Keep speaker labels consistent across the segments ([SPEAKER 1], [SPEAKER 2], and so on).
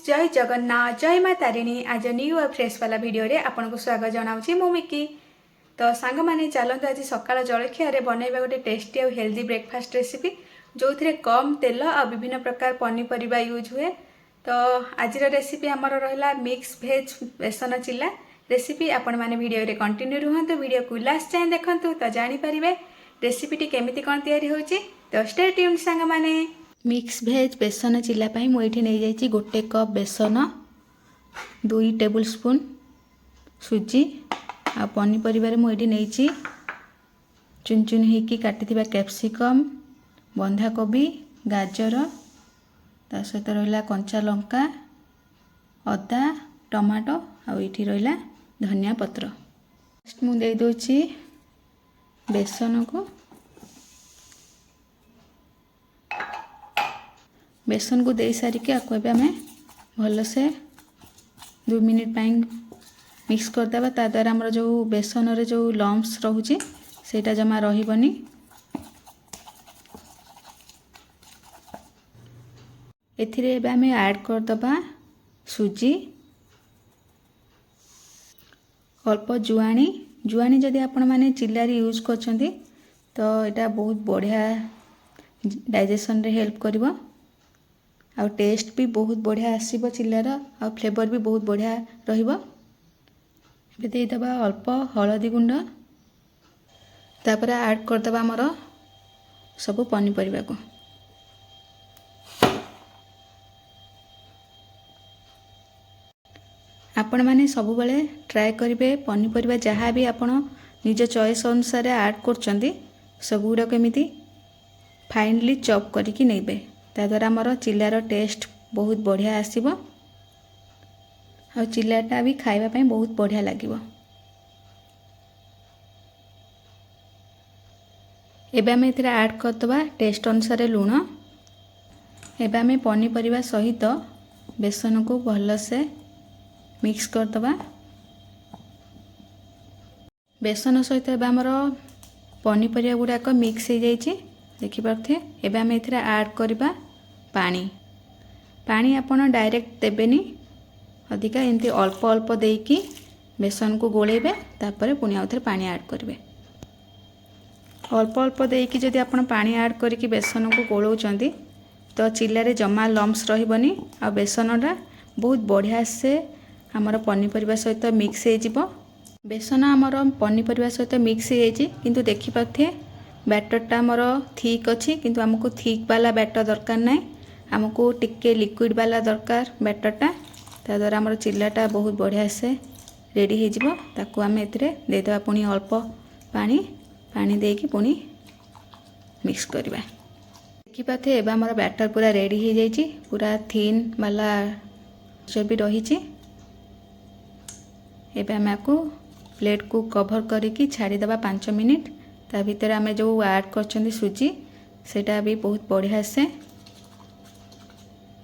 [SPEAKER 1] जय जगन्नाथ जय माँ तारिणी आज न्यू और फ्रेश वाला वीडियो रे आपन को स्वागत जनाऊँ मु मिकी। तो सांग माने चलते आज सकाळ जलखिया बनैबा गोटे टेस्टी और हेल्दी ब्रेकफास्ट रेसिपी जो थे कम तेल और विभिन्न प्रकार पनीपरिया यूज हुए। तो आज रेसिपी आमर रहा मिक्स भेज बेसन चिल्ला रेसिपी आपण माने वीडियो रे कंटिन्यू रुहंतु वीडियो को लास्ट जाए देखंतु तो जानि परिबे रेसिपीटी केमिति कोन तयारी होची। तो स्टे ट्यून्ड सांग माने। मिक्स भेज बेसन चिल्ला पाई मु एठी नै जाईची गोटे कप बेसन 2 टेबल स्पून सुजी आ पनीपरिया मु एठी नैची चुन चुन होइकी काटिथिबा कैप्सिकम बंधाकोबी गाजर ता सहित रहिला कंचा लंका अदा टमाटो आ एठी रहिला धनिया पत्र। फर्स्ट मु दे दोची बेसन को बेसन को दे सारिके आपको आम भल से 2 मिनिट मिक्स करदेबा ता द्वारा आमर जो बेसन रे जो लम्स रोचे सेटा जमा रहिबनी। एथिरे एबे आम ऐड करदबा सुजी अल्प जुआणी जुआणी जदि आपण माने चिल्लारी यूज करछंती तो एटा बहुत बढ़िया डाइजेशन रे हेल्प करिवो आ टेस्ट भी बहुत बढ़िया आसीबो चिल्लार आ फ्लेवर भी बहुत बढ़िया रहिबो। एबे दे दबा अल्प हळदी गुंड तापर ऐड कर दबा हमर सब पनीपरिया को आपण माने सब बेले ट्राई करिवे पनीपरिया जहाँ भी आपण निज चॉइस अनुसार ऐड करछंती सब गुडा केमिति फाइनली चॉप करिकि नेबे ता द्वारा हमर चिल्लार टेस्ट बहुत बढ़िया आसीबो आ चिल्लाटा भी खाइबा पई बहुत बढ़िया लागिबो। एबे हम एथिरा ऐड करदबा टेस्ट अनुसार लूण। एबे हम पनीपरिया सहित बेसन को भल से मिक्स करदबा। बेसन सहित एबे हमर पनीपरिया गुडाक मिक्स हो जाइए देखि पारथे। एबे हम एथिरा ऐड करबा पानी पानी आपण डायरेक्ट देबेनी अधिका एमती अल्प अल्प देकी बेसन को गोलेबे तापर पुनी आउथरे पानी ऐड करबे। अल्प अल्प देकी जदि आपण पानी ऐड करके बेसन को गोलौचंती तो चिल्ला रे जमा लम्स रहिबनी आ बेसनटा बहुत बढ़िया से हमर पनीपरिया सहित मिक्स हो जिवो। बेसन हमर पनीपरिया सहित मिक्स हो जाइए किंतु देखि पाथे बैटरटा मोर थिक अच्छी किंतु हमको थिक वाला बैटर दरकार ना हमको टिके लिक्विड वाला दरकार बैटरटा ता द्वारा हमर चिल्लाटा बहुत बढ़िया से रेडी हो जिवो। ताकू आम एथिरे देदेबा पुनी अल्प पानी पानी देकी पुनी मिक्स करबा। देखि पाथे एबा हमर बैटर पूरा रेडी हो जाइए पूरा थिन वाला जो भी रही। एबे हम आपको प्लेट को कवर करके छाड़ी देबा 5 मिनिट ता भीतर आम जो ऐड कर सुजी सेटा भी बहुत बढ़िया से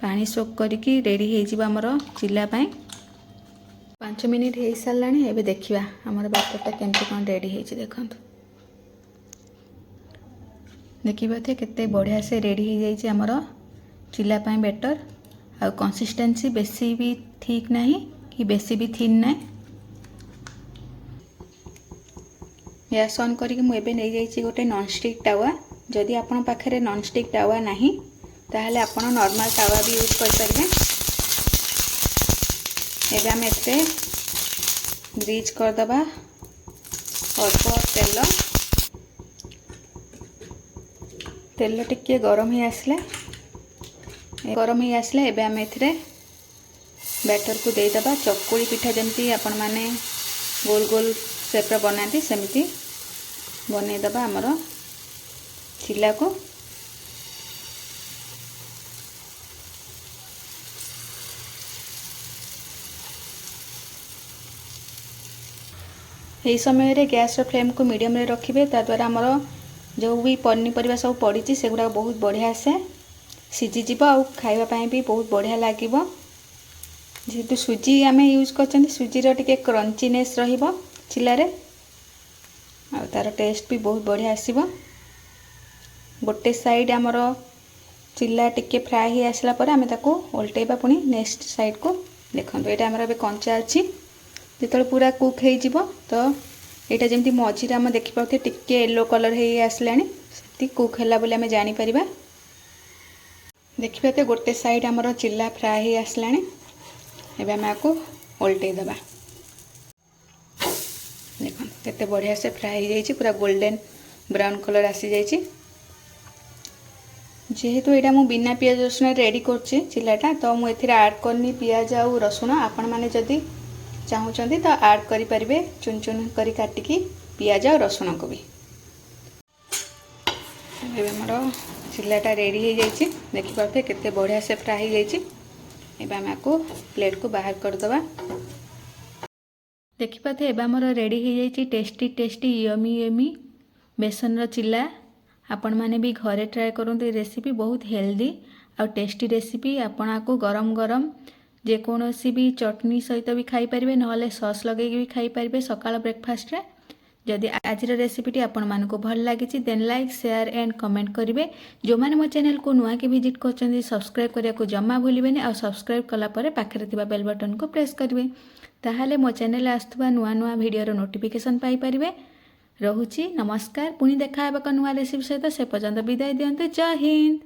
[SPEAKER 1] पानी सोक करके रेडी हो आमर चिल्ला पाई। 5 मिनिट हो सारा एबे देखिबा आमर बैटरटा केमती कौन रेडी हो देखंतु। देखिबा थे केते बढ़िया से रेडी हो जाइए आमर चिल्ला पाई बैटर आ कंसिस्टेंसी बेसी भी ठीक नहीं कि बेसी भी थिन नहीं। गैस ऑन करके मुझे नहीं जाइए गोटे नॉनस्टिक टावा जदि आपण पाखे नॉनस्टिक टावा नहीं ताहले आपण नॉर्मल टावा भी यूज कर पारे। एबे हम एते ग्रीज कर दबा अल्प तेल तेल टिके गरम ही आसले एबे हम एथिरे बैटर को दे दबा चकुली पिठा जमती आपण माने गोल गोल शेप बनाती सेमती बनईदबा आमर चिल्ला को। यही समय रे गैस फ्लेम को मीडियम रे रखिबे ता द्वारा आमर जो भी पनीपरिया सब पड़ी से गुड़ा बहुत बढ़िया से सीझी जीव आ खाइबा पई भी बहुत बढ़िया लागिबो। जेहेतु सुजी आम यूज कर सुजीर टिके क्रंचीनेस रहिबो चिल्लारे आ तार टेस्ट भी बहुत बढ़िया आसीबो। गोटे साइड आमर चिल्ला टिके फ्राए हो आसला पर आम ताको ओल्टेबा पुणी नेक्स्ट साइड को देखो ये आमर ए कंचा अच्छी जो पूरा कुक हो तो यहाँ जमी मझीरे आम देखिपे टिके येलो कलर हो आसला कुक है बोली आम जापर देखिए तो गोटे साइड आमर चिल्ला फ्राए हो आसला एवं आम आपको ओल्टे दबा देखो केते बढ़िया से फ्राए हो जाइए पूरा गोल्डन ब्राउन कलर आसी जाइए जेहेतु यहाँ मुझे बिना पियाज रसुण रेडी कर चिल्लाटा तो मुझे आड करनी पियाज आउ रसुण आपण मैंने जदि चाहूँगी तो आड करें चुन चुन कर काटिकी पियाज और रसुण को भी आमर चिल्लाटा रेडी हो जाइए देखिपे केते बढ़िया से फ्राए हो जाइए आम आपको प्लेट को बाहर करदे देखिपे एवं आमर रेडी हो जाइए टेस्टी टेस्टी यमी यमी बेसन चिल्ला आपण मैंने भी घरे ट्राए करूँ रेसिपी बहुत हेल्दी और टेस्टी रेसिपी आपण आपको गरम गरम जेकोसी भी चटनी सहित भी खाई पारे ना सॉस लगे भी खाई पारे सकाळ ब्रेकफास्ट रे जदि आज रेसिपीटी आपण मानक भल लगी then like share and comment करेंगे जो मैंने मो चैनल को नुआ के विजिट कर सब्सक्राइब करने को जमा भूलें और सब्सक्राइब कलापर पाखे थिबा बेल बटन को प्रेस करेंगे ताहले मो चैनल आसुवा नुआ नुआ वीडियोर नोटिफिकेशन पाई पारिबे रहुची नमस्कार पुणी देखा नुआ रेसिपी सहित से पर्यंत विदाय दियंतु जय हिंद।